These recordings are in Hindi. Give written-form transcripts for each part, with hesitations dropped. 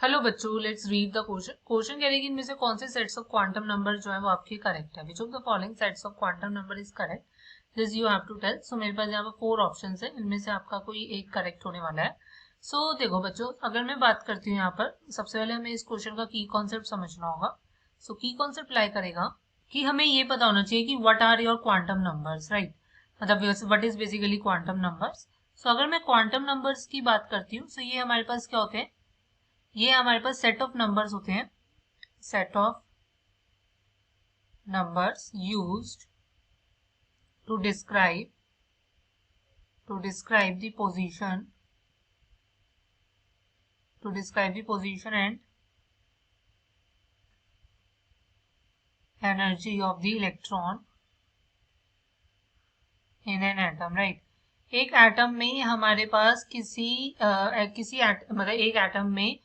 हेलो बच्चों, let's read the question. Question कह रही है कि इनमें से कौन से सेट्स ऑफ क्वांटम नंबर जो है वो आपके करेक्ट है। Which of the following sets of quantum number is correct, this you have to tell. So मेरे पास यहाँ पर 4 ऑप्शंस है, इनमें से आपका कोई एक करेक्ट होने वाला है। सो देखो बच्चों, अगर मैं बात करती हूँ यहाँ पर, सबसे पहले हमें इस क्वेश्चन का की कॉन्सेप्ट समझना होगा। सो की कॉन्सेप्ट लाई करेगा कि हमें ये पता होना चाहिए कि what are your quantum numbers, right. मतलब what is basically quantum numbers. So अगर मैं क्वांटम नंबर्स की बात करती हूँ, सो ये हमारे पास क्या होते हैं, ये हमारे पास सेट ऑफ नंबर्स होते हैं, set of numbers used to describe the position and energy of the electron in an atom, right. एक एटम में हमारे पास मतलब एक एटम में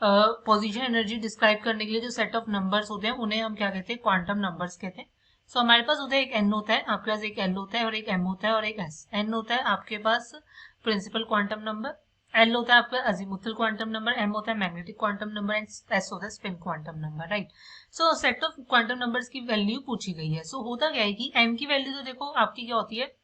पोजीशन एनर्जी डिस्क्राइब करने के लिए जो सेट ऑफ नंबर्स होते हैं उन्हें हम क्या कहते हैं, क्वांटम नंबर्स कहते हैं। सो हमारे पास होता है एक एन होता है, आपके पास एक एल होता है और एक एम होता है और एक एस। एन होता है आपके पास प्रिंसिपल क्वांटम नंबर, एल होता है आपका अजीमुथल क्वांटम नंबर, एम होता है magnetic quantum number and S होता है spin quantum number, right. So set of quantum numbers की वैल्यू पूछी गई है। सो होता क्या है कि एम की वैल्यू तो देखो आपकी क्या होती है,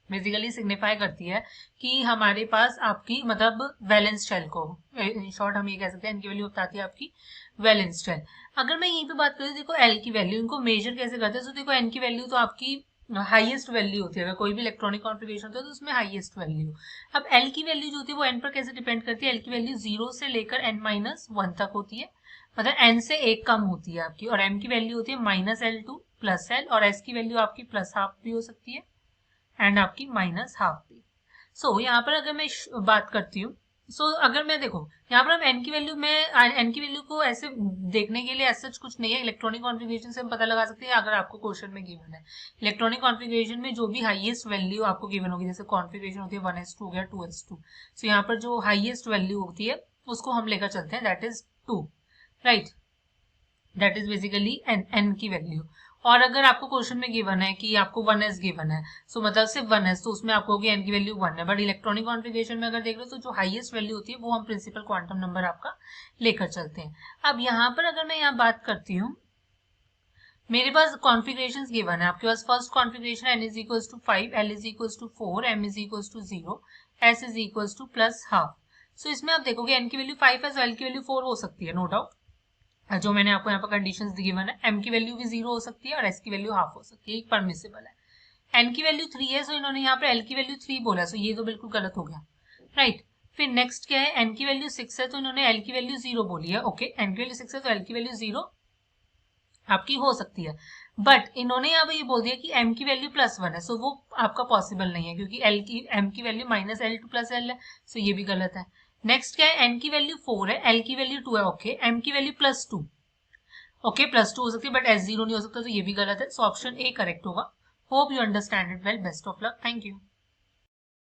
बेसिकली सिग्निफाई करती है कि हमारे पास आपकी मतलब वैलेंस शेल को, इन शॉर्ट हम ये कह सकते हैं इनकी वैल्यू बताती है आपकी वैलेंस शेल। अगर मैं यहीं पे बात करूँ, देखो एल की वैल्यू, इनको मेजर कैसे करते हैं। तो देखो एन की वैल्यू तो आपकी हाईएस्ट वैल्यू होती है, अगर कोई भी इलेक्ट्रॉनिक कॉन्फ़िगरेशन होता है तो उसमें हाईएस्ट वैल्यू। अब एल की वैल्यू जो होती है वो एन पर कैसे डिपेंड करती है, एल की वैल्यू 0 से लेकर n-1 तक होती है, मतलब एन से एक कम होती है आपकी। और एम की वैल्यू होती है -L2 प्लस एल, और एस की वैल्यू आपकी प्लस हाफ भी हो सकती है एंड आपकी माइनस हाफ भी। सो यहाँ पर अगर मैं बात करती हूँ, अगर मैं देखो यहाँ पर हम एन की वैल्यू में एन की वैल्यू को ऐसे देखने के लिए ऐसा कुछ नहीं है, इलेक्ट्रॉनिक कॉन्फ़िगरेशन से हम पता लगा सकते हैं। अगर आपको क्वेश्चन में गिवन है इलेक्ट्रॉनिक कॉन्फ़िगरेशन में जो भी हाईएस्ट वैल्यू आपको गिवन होगी, जैसे कॉन्फ़िगरेशन होती है 1s2 हो गया 2s2, सो यहाँ पर जो हाईएस्ट वैल्यू होती है उसको हम लेकर चलते हैं, that is 2, right. That is basically N की वैल्यू। और अगर आपको क्वेश्चन में गिवन है कि आपको 1s गिवन है, सो मतलब सिर्फ 1s, तो उसमें आपको होगी एन की वैल्यू 1 है। बट इलेक्ट्रॉनिक कॉन्फ़िगरेशन में अगर देख लो तो जो हाईएस्ट वैल्यू होती है वो हम प्रिंसिपल क्वांटम नंबर आपका लेकर चलते हैं। अब यहाँ पर अगर मैं यहाँ बात करती हूँ, मेरे पास कॉन्फ़िगरेशन गिवन है, आपके पास first configuration n is equal to 5, l is equal to 4, m is equal to 0, s is equal to plus half. So इसमें आप देखोगे n की वैल्यू 5 है, so l की वैल्यू 4 हो सकती है, नो डाउट। जो मैंने आपको यहाँ पर कंडीशंस गिवन है, एम की वैल्यू भी 0 हो सकती है और एस की वैल्यू हाफ हो सकती है, परमिसिबल है। एन की वैल्यू 3 है, सो इन्होंने यहाँ पर एल की वैल्यू 3 बोला, सो ये तो बिल्कुल गलत हो गया, राइट। फिर नेक्स्ट क्या है, एन की वैल्यू 6 है तो इन्होंने एल की वैल्यू 0 बोली है, ओके। एन की वैल्यू 6 है तो एल की वैल्यू 0 आपकी हो सकती है। बट इन्होंने यहाँ पे ये बोल दिया कि एम की वैल्यू +1 है, सो वो आपका पॉसिबल नहीं है क्योंकि एम की वैल्यू -L2 प्लस एल है, सो ये भी गलत है। नेक्स्ट क्या है, एन की वैल्यू 4 है, एल की वैल्यू 2 है, ओके। एम की वैल्यू +2, ओके, +2 हो सकती है, बट S0 नहीं हो सकता, तो ये भी गलत है। सो ऑप्शन ए करेक्ट होगा। Hope you understand it well, best of luck, thank you.